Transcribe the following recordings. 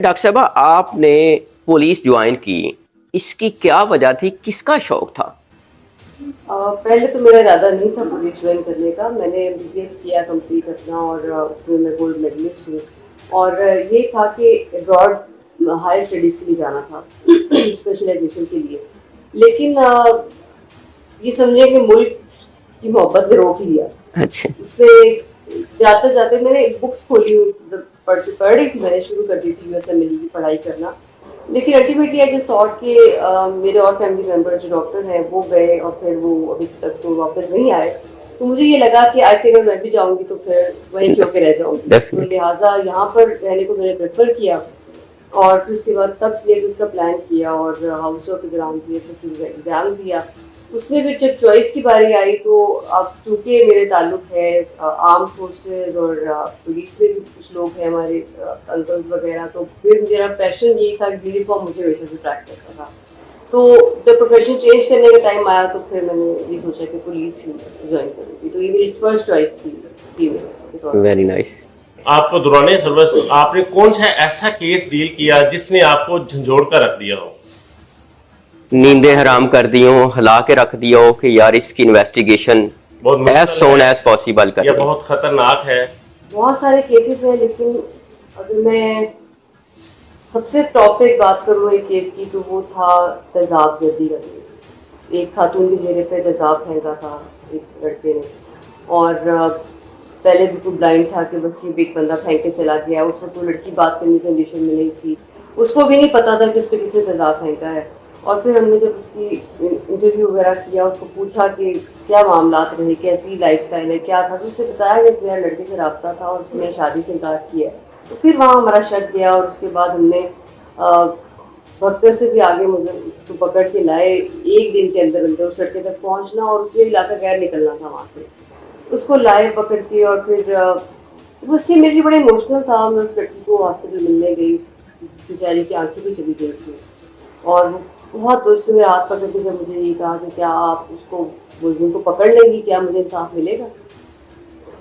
Doctor साहबा, आपने police join की, इसकी क्या वजह थी, किसका शौक था? पहले तो मेरा इरादा नहीं था पुलिस ज्वाइन करने का। मैंने एमबीबीएस किया कंप्लीट अपना और उसमें मैं गोल्ड मेडलिस्ट हूँ। और ये था कि अब्रॉड हायर स्टडीज़ के लिए जाना था स्पेशलाइजेशन के लिए। लेकिन ये समझे कि मुल्क की मोहब्बत ने रोक लिया। अच्छा। उससे जाते जाते मैंने बुक्स खोली, पढ़ रही थी, मैंने शुरू कर दी थी यूएसएमएलई की पढ़ाई करना। लेकिन अल्टीमेटली आई जस्ट थॉट कि मेरे और फैमिली मेंबर जो डॉक्टर हैं वो गए और फिर वो अभी तक तो वापस नहीं आए। तो मुझे ये लगा कि आई थिंक अगर मैं भी जाऊंगी तो फिर वहीं क्यों के रह जाऊंगी, तो डेफिनेटली। लिहाजा यहाँ पर रहने को मैंने प्रेफर किया। और फिर उसके बाद तब सीएसएस का प्लान किया और हाउस जॉब के दौरान सीएसएस का एग्ज़ाम दिया। उसमें फिर जब चॉइस की बारी आई तो अब चूँकि मेरे ताल्लुक है आर्म फोर्सेस और पुलिस में भी कुछ लोग हैं हमारे अंकल्स वगैरह, तो फिर मेरा पैशन यही था कि यूनिफॉर्म मुझे हमेशा से ट्रैक करता था। तो जब प्रोफेशन चेंज करने का टाइम आया तो फिर मैंने ये सोचा कि पुलिस ही ज्वाइन करूँगी, तो ये मेरी फर्स्ट चॉइस थी फीमेल के तौर पर। Very nice. आपको दौरान सर्विस आपने कौन सा ऐसा केस डील किया जिसने आपको झंझोड़ कर रख दिया हो? नींदें हराम कर दी हो, हिला के रख दिया हो कि यार इसकी इन्वेस्टिगेशन बहुत एज मुश्किल सोन है एज पॉसिबल या करें। बहुत खतरनाक है? बहुत सारे केसेस हैं, लेकिन अगर मैं सबसे टॉप पे बात करूँ एक केस की तो वो था तेजाब गर्दी का केस। एक खातून के चेहरे पे तेजाब फेंका था एक लड़के ने। और पहले बिल्कुल ब्लाइंड था कि बस ये एक बंदा फेंक के चला गया। उस वक्त वो लड़की बात करने की कंडीशन में नहीं थी, उसको भी नहीं पता था कि उस पर किसने तेजाब फेंका है। और फिर हमने जब उसकी इंटरव्यू वगैरह किया, उसको पूछा कि क्या मामलात रहे, कैसी लाइफस्टाइल है, क्या था, तो उसने बताया कि मेरा लड़के से रब्ता था और उसने शादी से इनकार किया। तो फिर वहाँ हमारा शक गया और उसके बाद हमने भक्तर से भी आगे मुझे उसको पकड़ के लाए। एक दिन के अंदर अंदर उस लड़के तक पहुँचना और उसने इलाका गैर निकलना था वहाँ से। उसको लाए पकड़ के और फिर उससे मेरी बड़ा इमोशनल था। मैं उस लड़की को हॉस्पिटल मिलने गई, जिस बेचारी की आंखें भी चली गई थी। और बहुत उससे मेरा हाथ पकड़ के जब मुझे ये कहा कि क्या आप उसको मुलजिम को पकड़ लेंगी, क्या मुझे इंसाफ मिलेगा।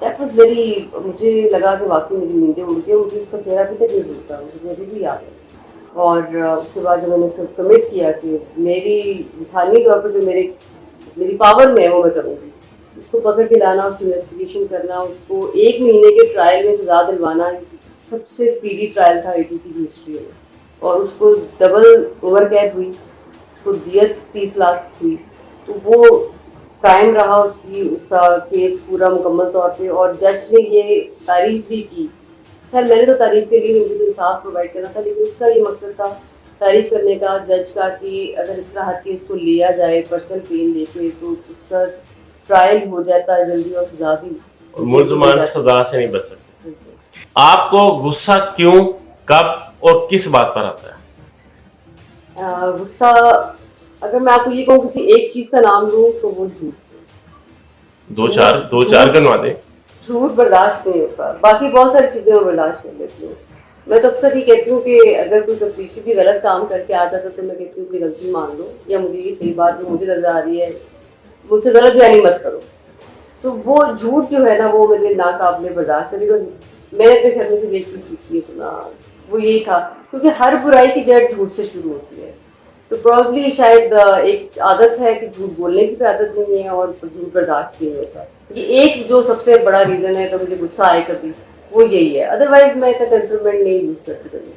दैट वाज वेरी, मुझे लगा कि वाकई मेरी नींदें उड़ गई। मुझे उसका चेहरा अभी तक नहीं भूलता, मुझे अभी भी याद है। और उसके बाद जब मैंने उसे कमिट किया कि मेरी इंसानी तौर पर जो मेरी पावर में है वो मैं करूँगी, उसको पकड़ के लाना, उसकी इन्वेस्टिगेशन करना, उसको 1 महीने के ट्रायल में सजा दिलवाना, सबसे स्पीडी ट्रायल था एटीसी की हिस्ट्री में। और उसको डबल उम्र कैद हुई, उसको दियत 30 लाख हुई। तो वो कायम रहा उसका केस पूरा मुकम्मल तौर पे। और जज ने ये तारीफ भी की, खैर मैंने तो तारीफ के लिए मुझे इंसाफ प्रोवाइड करना था, लेकिन उसका ये मकसद था तारीफ करने का जज का कि अगर इस तरह हर केस को लिया जाए पर्सनल पेन लेके तो उसका ट्रायल हो जाता है जल्दी और सजा भी और मुलजमान सजा से नहीं बच सकते। आपको गुस्सा क्यों, कब और किस बात पर आता है? गुस्सा, अगर मैं आपको ये कहूँ किसी एक चीज़ का नाम लूँ तो वो झूठ। दो चार गनवा दे। झूठ बर्दाश्त नहीं होता, बाकी बहुत सारी चीज़ें मैं बर्दाश्त कर लेती हूँ। मैं तो अक्सर ये कहती हूँ कि अगर कोई तफ्तीशी भी गलत काम करके आ जाता तो मैं कहती हूँ कि गलती मान लो, या मुझे ये सही बात जो मुझे नजर आ रही है मुझसे गलत बयानी मत करो। सो वो झूठ जो है ना वो मेरे लिए नाकाबिले बर्दाश्त है। बिकॉज मैंने अपने घर में से एक चीज़ सीखी है ना, वो यही था, क्योंकि हर बुराई की जड़ झूठ से शुरू होती है। तो प्रॉब्ली शायद एक आदत है कि झूठ बोलने की भी आदत नहीं है और झूठ बर्दाश्त नहीं होता। ये एक जो सबसे बड़ा रीज़न है तो मुझे गुस्सा आए कभी, वो यही है। अदरवाइज मैं इतना टेम्परमेंट नहीं यूज़ करती कभी।